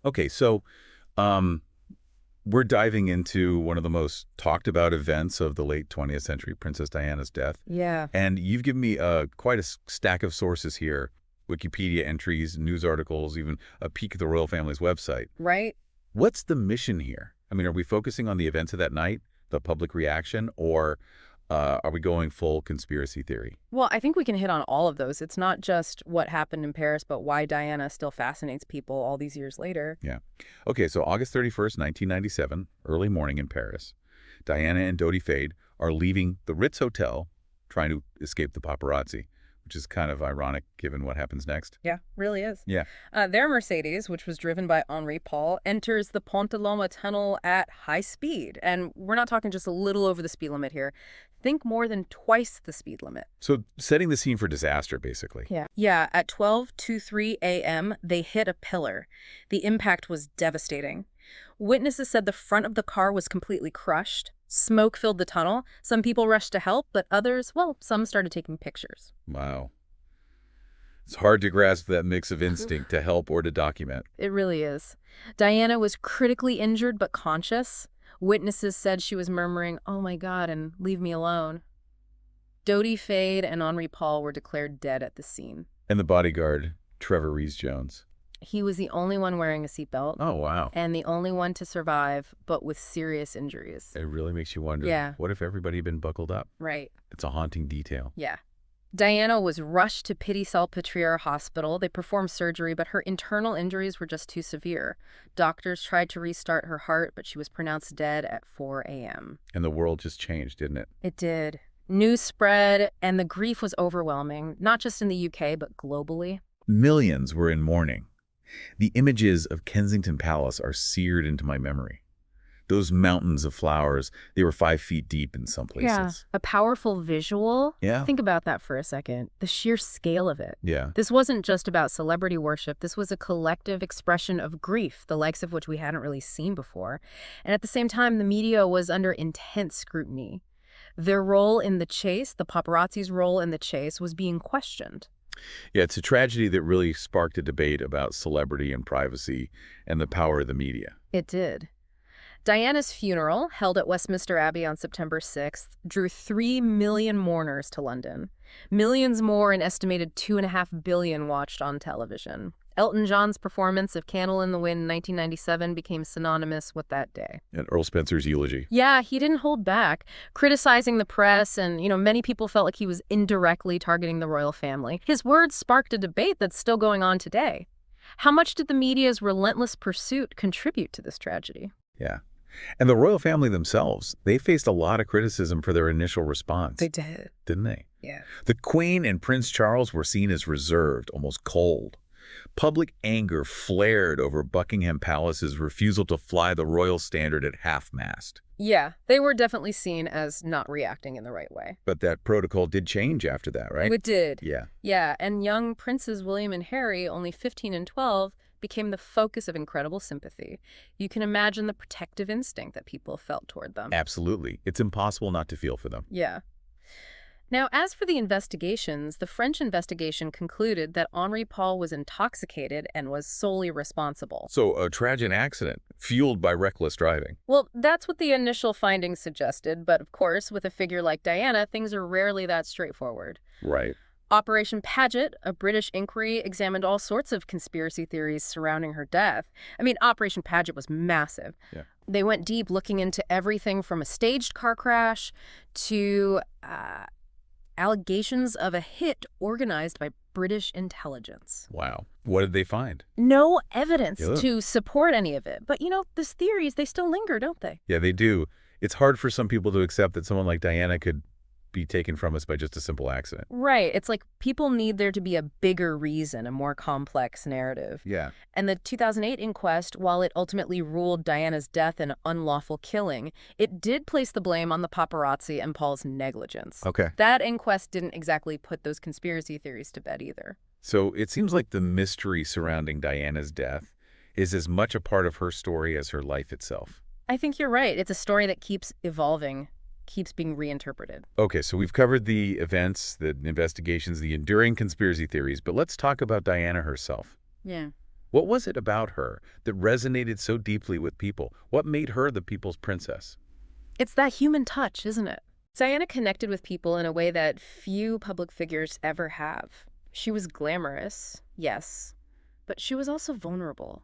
Okay, so um, we're diving into one of the most talked about events of the late 20th century, Princess Diana's death. Yeah. And you've given me quite a stack of sources here, Wikipedia entries, news articles, even a peek at the royal family's website. Right? What's the mission here? I mean, are we focusing on the events of that night, the public reaction, or are we going full conspiracy theory? Well, I think we can hit on all of those. It's not just what happened in Paris, but why Diana still fascinates people all these years later. Yeah. Okay, so August 31st, 1997, early morning in Paris. Diana and Dodi Fade are leaving the Ritz Hotel, trying to escape the paparazzi, which is kind of ironic given what happens next. Yeah, really is. Yeah. Their Mercedes, which was driven by Henri Paul, enters the Pont de Loma tunnel at high speed. And we're not talking just a little over the speed limit here. Think more than twice the speed limit. So setting the scene for disaster, basically. Yeah. Yeah, at 12:23 a.m., they hit a pillar. The impact was devastating. Witnesses said the front of the car was completely crushed. Smoke filled the tunnel. Some people rushed to help, but others, well, some started taking pictures. Wow. It's hard to grasp that mix of instinct to help or to document. It really is. Diana was critically injured but conscious. Witnesses said she was murmuring, "Oh my God," and "leave me alone." Dodi Fade and Henri Paul were declared dead at the scene. And the bodyguard, Trevor Rees-Jones. He was the only one wearing a seatbelt Oh, wow. and the only one to survive, but with serious injuries. It really makes you wonder, Yeah. what if everybody had been buckled up? Right. It's a haunting detail. Yeah. Diana was rushed to Pity-Salpêtrière Hospital. They performed surgery, but her internal injuries were just too severe. Doctors tried to restart her heart, but she was pronounced dead at 4 a.m. And the world just changed, didn't it? It did. News spread, and the grief was overwhelming, not just in the UK, but globally. Millions were in mourning. The images of Kensington Palace are seared into my memory. Those mountains of flowers, they were 5 feet deep in some places. Yeah, a powerful visual. Yeah. Think about that for a second. The sheer scale of it. Yeah. This wasn't just about celebrity worship. This was a collective expression of grief, the likes of which we hadn't really seen before. And at the same time, the media was under intense scrutiny. Their role in the chase, the paparazzi's role in the chase, was being questioned. Yeah, it's a tragedy that really sparked a debate about celebrity and privacy and the power of the media. It did. Diana's funeral, held at Westminster Abbey on September 6th, drew 3 million mourners to London. Millions more, an estimated 2.5 billion, watched on television. Elton John's performance of Candle in the Wind in 1997 became synonymous with that day. And Earl Spencer's eulogy. Yeah, he didn't hold back, criticizing the press, and, many people felt like he was indirectly targeting the royal family. His words sparked a debate that's still going on today. How much did the media's relentless pursuit contribute to this tragedy? Yeah. And the royal family themselves, they faced a lot of criticism for their initial response. They did. Didn't they? Yeah. The Queen and Prince Charles were seen as reserved, almost cold. Public anger flared over Buckingham Palace's refusal to fly the royal standard at half-mast. Yeah, they were definitely seen as not reacting in the right way. But that protocol did change after that, right? It did. Yeah. Yeah, and young princes William and Harry, only 15 and 12, became the focus of incredible sympathy. You can imagine the protective instinct that people felt toward them. Absolutely. It's impossible not to feel for them. Yeah. Now, as for the investigations, the French investigation concluded that Henri Paul was intoxicated and was solely responsible. So a tragic accident, fueled by reckless driving. Well, that's what the initial findings suggested, but of course, with a figure like Diana, things are rarely that straightforward. Right. Operation Paget, a British inquiry, examined all sorts of conspiracy theories surrounding her death. I mean, Operation Paget was massive. Yeah. They went deep, looking into everything from a staged car crash to allegations of a hit organized by British intelligence. Wow. What did they find? No evidence Yeah. to support any of it. But, these theories, they still linger, don't they? Yeah, they do. It's hard for some people to accept that someone like Diana could be taken from us by just a simple accident. Right. It's like people need there to be a bigger reason, a more complex narrative. Yeah. And the 2008 inquest, while it ultimately ruled Diana's death an unlawful killing, it did place the blame on the paparazzi and Paul's negligence. Okay. That inquest didn't exactly put those conspiracy theories to bed either. So it seems like the mystery surrounding Diana's death is as much a part of her story as her life itself. I think you're right. It's a story that keeps evolving, keeps being reinterpreted. Okay, so we've covered the events, the investigations, the enduring conspiracy theories, but let's talk about Diana herself. Yeah. What was it about her that resonated so deeply with people? What made her the people's princess? It's that human touch, isn't it? Diana connected with people in a way that few public figures ever have. She was glamorous, yes, but she was also vulnerable.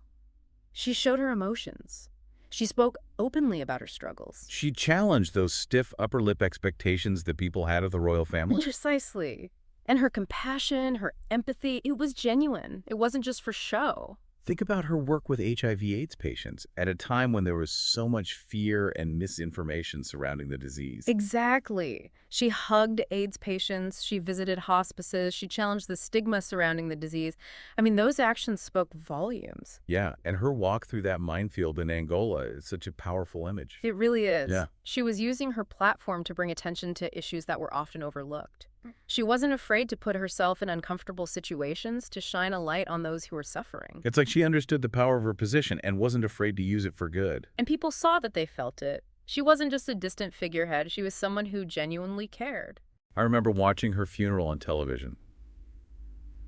She showed her emotions. She spoke openly about her struggles. She challenged those stiff upper lip expectations that people had of the royal family. Precisely. And her compassion, her empathy, it was genuine. It wasn't just for show. Think about her work with HIV/AIDS patients at a time when there was so much fear and misinformation surrounding the disease. Exactly. She hugged AIDS patients, she visited hospices, she challenged the stigma surrounding the disease. I mean, those actions spoke volumes. Yeah, and her walk through that minefield in Angola is such a powerful image. It really is. Yeah. She was using her platform to bring attention to issues that were often overlooked. She wasn't afraid to put herself in uncomfortable situations to shine a light on those who were suffering. It's like she understood the power of her position and wasn't afraid to use it for good. And people saw that they felt it. She wasn't just a distant figurehead, she was someone who genuinely cared. I remember watching her funeral on television.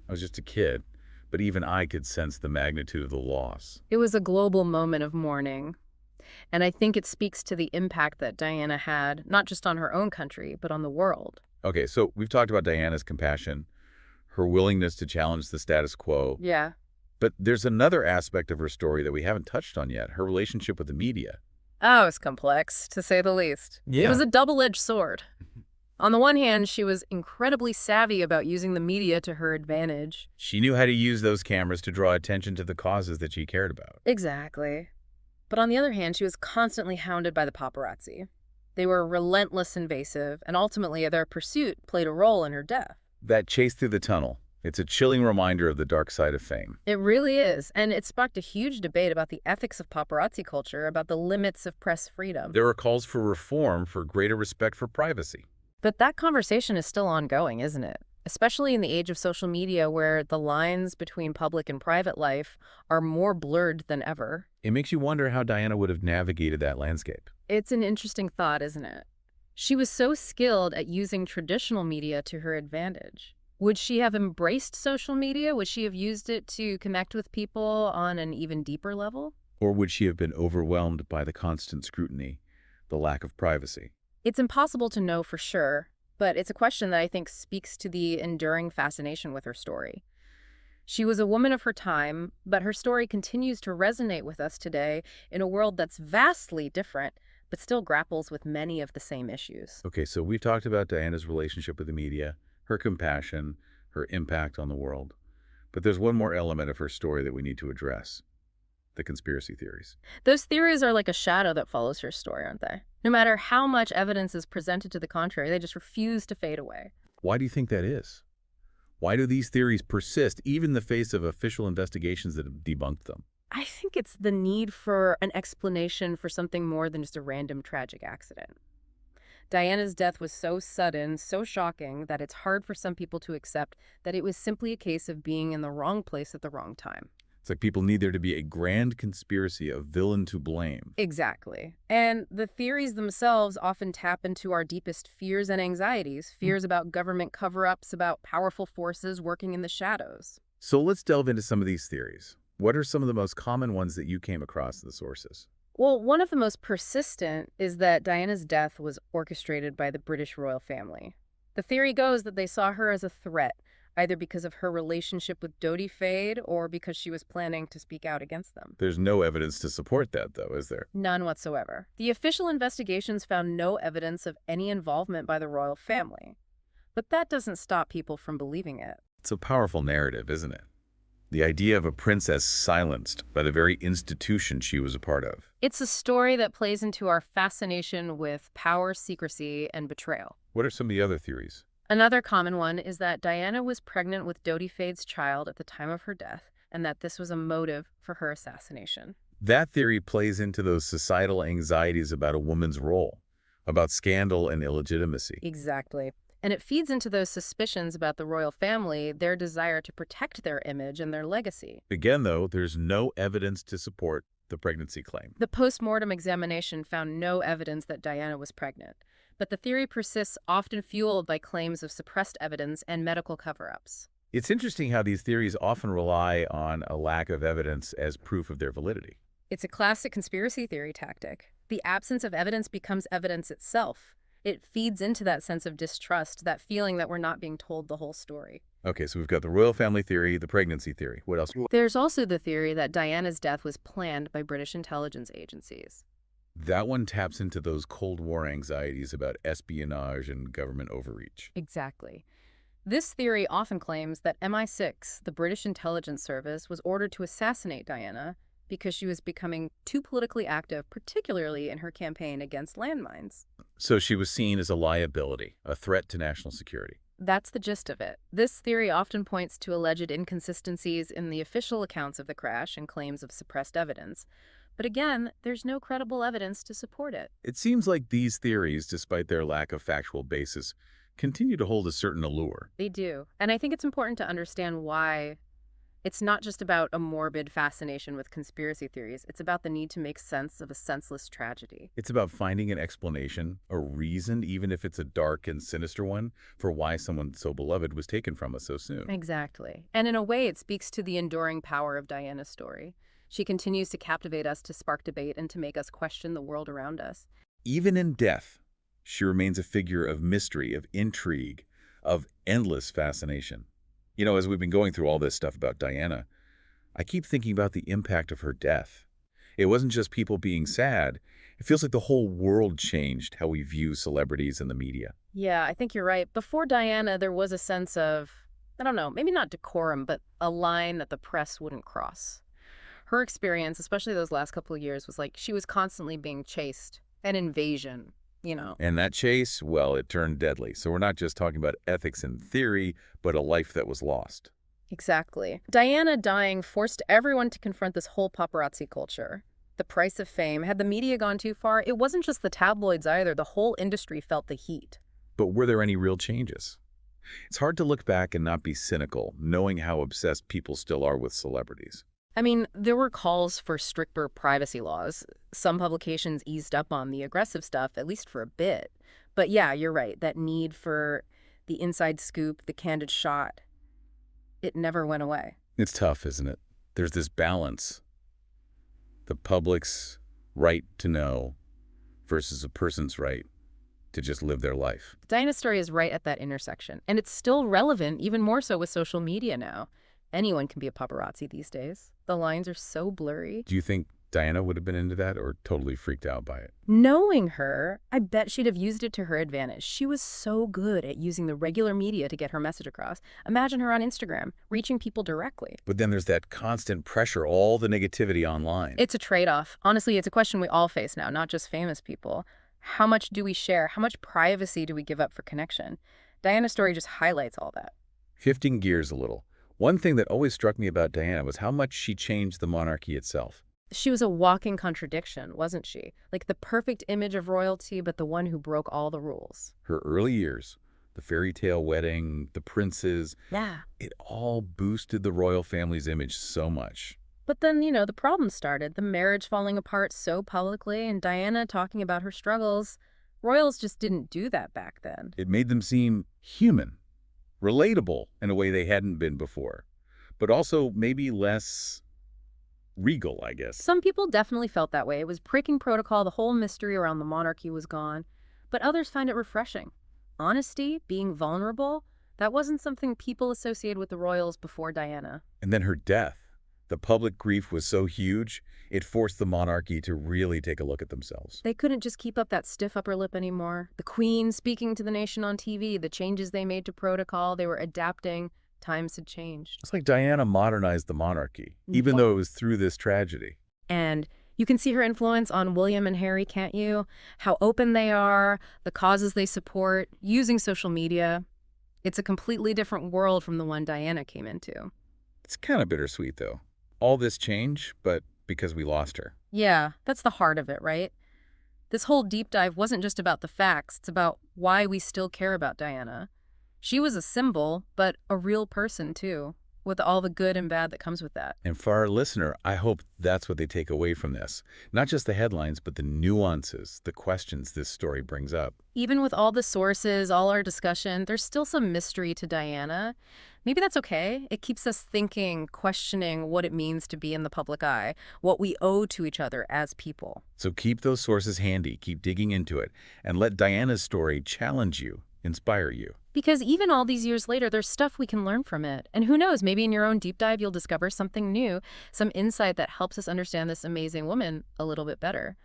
I was just a kid, but even I could sense the magnitude of the loss. It was a global moment of mourning. And I think it speaks to the impact that Diana had, not just on her own country, but on the world. Okay, so we've talked about Diana's compassion, her willingness to challenge the status quo, Yeah. but there's another aspect of her story that we haven't touched on yet, her relationship with the media. Oh, it's complex, to say the least. Yeah. It was a double-edged sword. On the one hand, she was incredibly savvy about using the media to her advantage. She knew how to use those cameras to draw attention to the causes that she cared about. Exactly. But on the other hand, she was constantly hounded by the paparazzi. They were relentless, invasive, and ultimately their pursuit played a role in her death. That chase through the tunnel, it's a chilling reminder of the dark side of fame. It really is, and it sparked a huge debate about the ethics of paparazzi culture, about the limits of press freedom. There are calls for reform for greater respect for privacy. But that conversation is still ongoing, isn't it? Especially in the age of social media where the lines between public and private life are more blurred than ever. It makes you wonder how Diana would have navigated that landscape. It's an interesting thought, isn't it? She was so skilled at using traditional media to her advantage. Would she have embraced social media? Would she have used it to connect with people on an even deeper level? Or would she have been overwhelmed by the constant scrutiny, the lack of privacy? It's impossible to know for sure, but it's a question that I think speaks to the enduring fascination with her story. She was a woman of her time, but her story continues to resonate with us today in a world that's vastly different, but still grapples with many of the same issues. Okay, so we've talked about Diana's relationship with the media, her compassion, her impact on the world. But there's one more element of her story that we need to address: the conspiracy theories. Those theories are like a shadow that follows her story, aren't they? No matter how much evidence is presented to the contrary, they just refuse to fade away. Why do you think that is? Why do these theories persist, even in the face of official investigations that have debunked them? I think it's the need for an explanation for something more than just a random tragic accident. Diana's death was so sudden, so shocking, that it's hard for some people to accept that it was simply a case of being in the wrong place at the wrong time. It's like people need there to be a grand conspiracy, a villain to blame. Exactly. And the theories themselves often tap into our deepest fears and anxieties, fears about government cover-ups, about powerful forces working in the shadows. So let's delve into some of these theories. What are some of the most common ones that you came across in the sources? Well, one of the most persistent is that Diana's death was orchestrated by the British royal family. The theory goes that they saw her as a threat, either because of her relationship with Dodi Fayed or because she was planning to speak out against them. There's no evidence to support that, though, is there? None whatsoever. The official investigations found no evidence of any involvement by the royal family. But that doesn't stop people from believing it. It's a powerful narrative, isn't it? The idea of a princess silenced by the very institution she was a part of. It's a story that plays into our fascination with power, secrecy, and betrayal. What are some of the other theories? Another common one is that Diana was pregnant with Dodi Fayed's child at the time of her death, and that this was a motive for her assassination. That theory plays into those societal anxieties about a woman's role, about scandal and illegitimacy. Exactly. And it feeds into those suspicions about the royal family, their desire to protect their image and their legacy. Again, though, there's no evidence to support the pregnancy claim. The post-mortem examination found no evidence that Diana was pregnant, but the theory persists, often fueled by claims of suppressed evidence and medical cover-ups. It's interesting how these theories often rely on a lack of evidence as proof of their validity. It's a classic conspiracy theory tactic. The absence of evidence becomes evidence itself. It feeds into that sense of distrust, that feeling that we're not being told the whole story. Okay, so we've got the royal family theory, the pregnancy theory. What else? There's also the theory that Diana's death was planned by British intelligence agencies. That one taps into those Cold War anxieties about espionage and government overreach. Exactly. This theory often claims that MI6, the British intelligence service, was ordered to assassinate Diana because she was becoming too politically active, particularly in her campaign against landmines. So she was seen as a liability, a threat to national security. That's the gist of it. This theory often points to alleged inconsistencies in the official accounts of the crash and claims of suppressed evidence. But again, there's no credible evidence to support it. It seems like these theories, despite their lack of factual basis, continue to hold a certain allure. They do. And I think it's important to understand why. It's not just about a morbid fascination with conspiracy theories. It's about the need to make sense of a senseless tragedy. It's about finding an explanation, a reason, even if it's a dark and sinister one, for why someone so beloved was taken from us so soon. Exactly. And in a way, it speaks to the enduring power of Diana's story. She continues to captivate us, to spark debate, and to make us question the world around us. Even in death, she remains a figure of mystery, of intrigue, of endless fascination. You know, as we've been going through all this stuff about Diana, I keep thinking about the impact of her death. It wasn't just people being sad. It feels like the whole world changed how we view celebrities and the media. Yeah, I think you're right. Before Diana, there was a sense of, I don't know, maybe not decorum, but a line that the press wouldn't cross. Her experience, especially those last couple of years, was like she was constantly being chased. An invasion. And that chase, well, it turned deadly. So we're not just talking about ethics in theory, but a life that was lost. Exactly. Diana dying forced everyone to confront this whole paparazzi culture. The price of fame. Had the media gone too far, it wasn't just the tabloids either. The whole industry felt the heat. But were there any real changes? It's hard to look back and not be cynical, knowing how obsessed people still are with celebrities. I mean, there were calls for stricter privacy laws. Some publications eased up on the aggressive stuff, at least for a bit. But yeah, you're right. That need for the inside scoop, the candid shot, it never went away. It's tough, isn't it? There's this balance. The public's right to know versus a person's right to just live their life. Diana's story is right at that intersection, and it's still relevant, even more so with social media now. Anyone can be a paparazzi these days. The lines are so blurry. Do you think Diana would have been into that or totally freaked out by it? Knowing her, I bet she'd have used it to her advantage. She was so good at using the regular media to get her message across. Imagine her on Instagram, reaching people directly. But then there's that constant pressure, all the negativity online. It's a trade-off. Honestly, it's a question we all face now, not just famous people. How much do we share? How much privacy do we give up for connection? Diana's story just highlights all that. Shifting gears a little. One thing that always struck me about Diana was how much she changed the monarchy itself. She was a walking contradiction, wasn't she? Like the perfect image of royalty, but the one who broke all the rules. Her early years, the fairy tale wedding, the princes, Yeah. it all boosted the royal family's image so much. But then, the problem started. The marriage falling apart so publicly, and Diana talking about her struggles. Royals just didn't do that back then. It made them seem human, relatable in a way they hadn't been before, but also maybe less regal, I guess. Some people definitely felt that way. It was breaking protocol. The whole mystery around the monarchy was gone. But others find it refreshing. Honesty, being vulnerable, that wasn't something people associated with the royals before Diana. And then her death. The public grief was so huge, it forced the monarchy to really take a look at themselves. They couldn't just keep up that stiff upper lip anymore. The Queen speaking to the nation on TV, the changes they made to protocol, they were adapting. Times had changed. It's like Diana modernized the monarchy, even though it was through this tragedy. And you can see her influence on William and Harry, can't you? How open they are, the causes they support, using social media. It's a completely different world from the one Diana came into. It's kind of bittersweet, though. All this change, but because we lost her. Yeah, that's the heart of it, right? This whole deep dive wasn't just about the facts. It's about why we still care about Diana. She was a symbol, but a real person, too. with all the good and bad that comes with that. And for our listener, I hope that's what they take away from this. Not just the headlines, but the nuances, the questions this story brings up. Even with all the sources, all our discussion, there's still some mystery to Diana. Maybe that's okay. It keeps us thinking, questioning what it means to be in the public eye, what we owe to each other as people. So keep those sources handy, keep digging into it, and let Diana's story challenge you, inspire you. Because even all these years later, there's stuff we can learn from it. And who knows, maybe in your own deep dive, you'll discover something new, some insight that helps us understand this amazing woman a little bit better.